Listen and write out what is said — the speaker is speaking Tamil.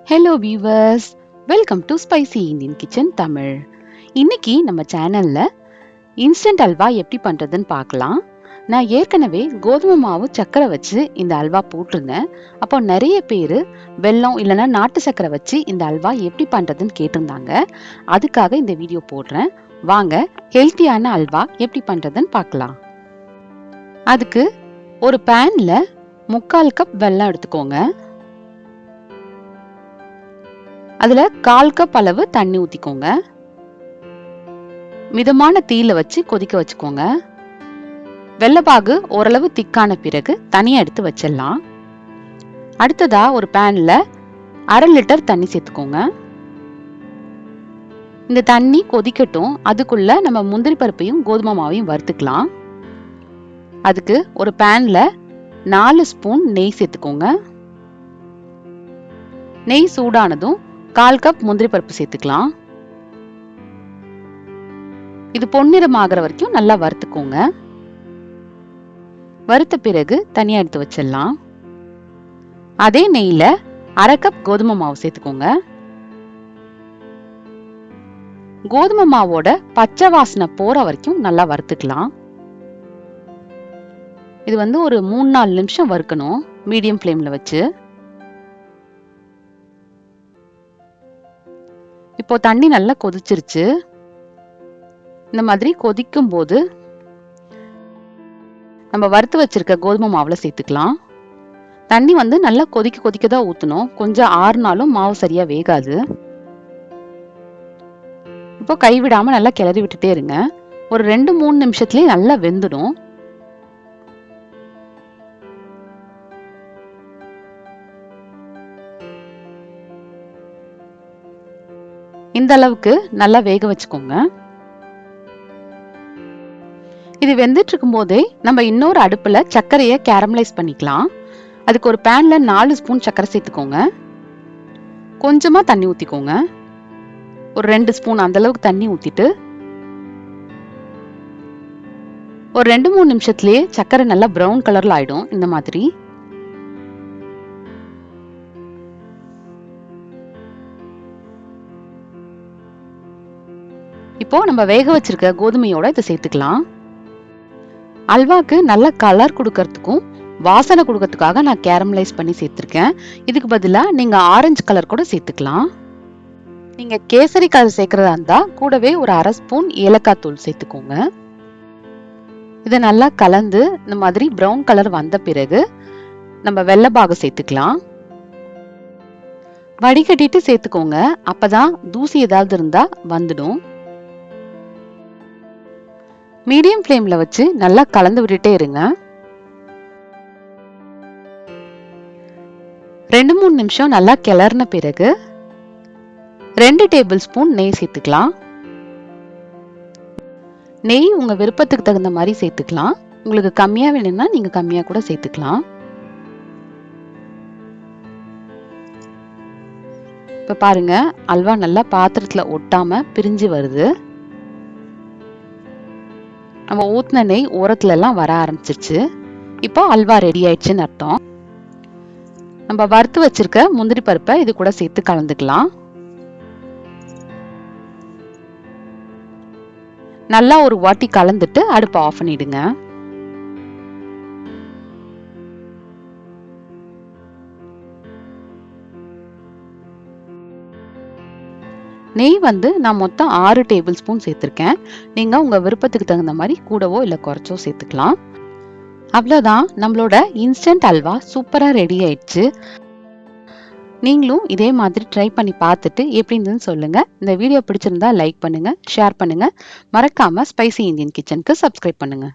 Hello viewers, welcome to spicy Indian kitchen Tamil. இன்னைக்கு நம்ம சேனல்ல இன்ஸ்டன்ட் அல்வா எப்படி பண்றதுன்னு பார்க்கலாம். நான் ஏற்கனவே கோதுமை மாவு சக்கரை வச்சு இந்த அல்வா போட்டிருந்தேன். அப்போ நிறைய பேர் வெல்லம் இல்லைன்னா நாட்டு சக்கரை வச்சு இந்த அல்வா எப்படி பண்றதுன்னு கேட்டிருந்தாங்க. அதுக்காக இந்த வீடியோ போடுறேன். வாங்க ஹெல்த்தியான அல்வா எப்படி பண்றதுன்னு பார்க்கலாம். அதுக்கு ஒரு பேன்ல 3/4 கப் வெல்லம் எடுத்துக்கோங்க. அதுல 1/4 கப் அளவு தண்ணி ஊத்திக்கோங்க. மிதமான தீயில வச்சு கொதிக்க வச்சுக்கோங்க. வெல்லப்பாகு ஓரளவு திக்கான பிறகு தனியா எடுத்து வச்சிடலாம். அடுத்ததா ஒரு பேன்ல 1/2 லிட்டர் தண்ணி சேர்த்துக்கோங்க. இந்த தண்ணி கொதிக்கட்டும். அதுக்குள்ள நம்ம முந்திரி பருப்பையும் கோதுமை மாவையும் வறுத்துக்கலாம். அதுக்கு ஒரு பேன்ல 4 ஸ்பூன் நெய் சேர்த்துக்கோங்க. நெய் சூடானதும் 1/4 கப் முந்திரி பருப்பு சேர்த்துக்கலாம். இது பொன்னிறம் ஆகிற வரைக்கும் நல்லா வறுத்துக்கோங்க. வறுத்த பிறகு தனியா எடுத்து வச்சிடலாம். அதே நெய்ல 1/2 கப் கோதுமை மாவு சேர்த்துக்கோங்க. கோதுமை மாவோட பச்சை வாசனை போற வரைக்கும் நல்லா வறுத்துக்கலாம். இது ஒரு 3-4 நிமிஷம் வறுக்கணும், மீடியம் ஃப்ளேம்ல வச்சு. இப்போ தண்ணி நல்லா கொதிச்சிருச்சு. இந்த மாதிரி கொதிக்கும் போது நம்ம வறுத்து வச்சிருக்க கோதுமை மாவுல சேர்த்துக்கலாம். தண்ணி நல்லா கொதிக்க தான் ஊத்தணும். கொஞ்சம் ஆறுனாலும் மாவு சரியா வேகாது. இப்போ கைவிடாம நல்லா கிளறி விட்டுட்டே இருங்க. ஒரு 2-3 நிமிஷத்துலயே நல்லா வெந்துடும். இந்த அளவுக்கு நல்லா வேக வச்சுக்கோங்க. இது வெந்துட்டு இருக்கும் போதே நம்ம இன்னொரு அடுப்புல சர்க்கரையை கேரமலைஸ் பண்ணிக்கலாம். அதுக்கு ஒரு பேன்ல 4 ஸ்பூன் சர்க்கரை சேர்த்துக்கோங்க. கொஞ்சமா தண்ணி ஊத்திக்கோங்க. ஒரு 2 ஸ்பூன் அந்த அளவுக்கு தண்ணி ஊத்திட்டு ஒரு 2-3 நிமிஷத்துலயே சர்க்கரை நல்லா பிரவுன் கலர்ல ஆயிடும். இந்த மாதிரி இப்போ நம்ம வேக வச்சிருக்க கோதுமையோட இதை சேர்த்துக்கலாம். அல்வாக்கு நல்ல கலர் கொடுக்கறதுக்கும் வாசனை கொடுக்கறதுக்காக நான் கேரமலைஸ் பண்ணி சேர்த்திருக்கேன். இதுக்கு பதிலா நீங்க ஆரஞ்சு கலர் கூட சேர்த்துக்கலாம். நீங்க கேசரி கலர் சேர்க்கறதா இருந்தா கூடவே ஒரு 1/2 ஸ்பூன் ஏலக்காய் தூள் சேர்த்துக்கோங்க. இதை நல்லா கலந்து இந்த மாதிரி பிரவுன் கலர் வந்த பிறகு நம்ம வெல்லப்பாகு சேர்த்துக்கலாம். வடிகட்டிட்டு சேர்த்துக்கோங்க. அப்பதான் தூசி ஏதாவது இருந்தா வந்துடும். மீடியம் ஃப்ளேம்ல வச்சு நல்லா கலந்து விட்டுட்டே இருங்க. 2-3 நிமிஷம் நல்லா கிளறின பிறகு 2 டேபிள் ஸ்பூன் நெய் சேர்த்துக்கலாம். நெய் உங்க விருப்பத்துக்கு தகுந்த மாதிரி சேர்த்துக்கலாம். உங்களுக்கு கம்மியா வேணும்னா நீங்க கம்மியா கூட சேர்த்துக்கலாம். இப்ப பாருங்க, அல்வா நல்லா பாத்திரத்துல ஒட்டாம பிரிஞ்சு வருது. நம்ம ஊத்தின நெய் ஓரத்துல எல்லாம் வர ஆரம்பிச்சிருச்சு. இப்போ அல்வா ரெடி ஆயிடுச்சுன்னு அர்த்தம். நம்ம வறுத்து வச்சிருக்க முந்திரி பருப்பை இது கூட சேர்த்து கலந்துக்கலாம். நல்லா ஒரு வாட்டி கலந்துட்டு அடுப்பை ஆஃப் பண்ணிடுங்க. நெய் நான் மொத்தம் 6 டேபிள் ஸ்பூன் சேர்த்திருக்கேன். நீங்க உங்க விருப்பத்துக்கு தகுந்த மாதிரி கூடவோ இல்லை குறைச்சோ சேர்த்துக்கலாம். அவ்வளோதான், நம்மளோட இன்ஸ்டன்ட் அல்வா சூப்பரா ரெடி ஆயிடுச்சு. நீங்களும் இதே மாதிரி ட்ரை பண்ணி பார்த்துட்டு எப்படி இருந்துன்னு சொல்லுங்க. இந்த வீடியோ பிடிச்சிருந்தா லைக் பண்ணுங்க, ஷேர் பண்ணுங்க. மறக்காம ஸ்பைசி இந்தியன் கிச்சனுக்கு சப்ஸ்கிரைப் பண்ணுங்க.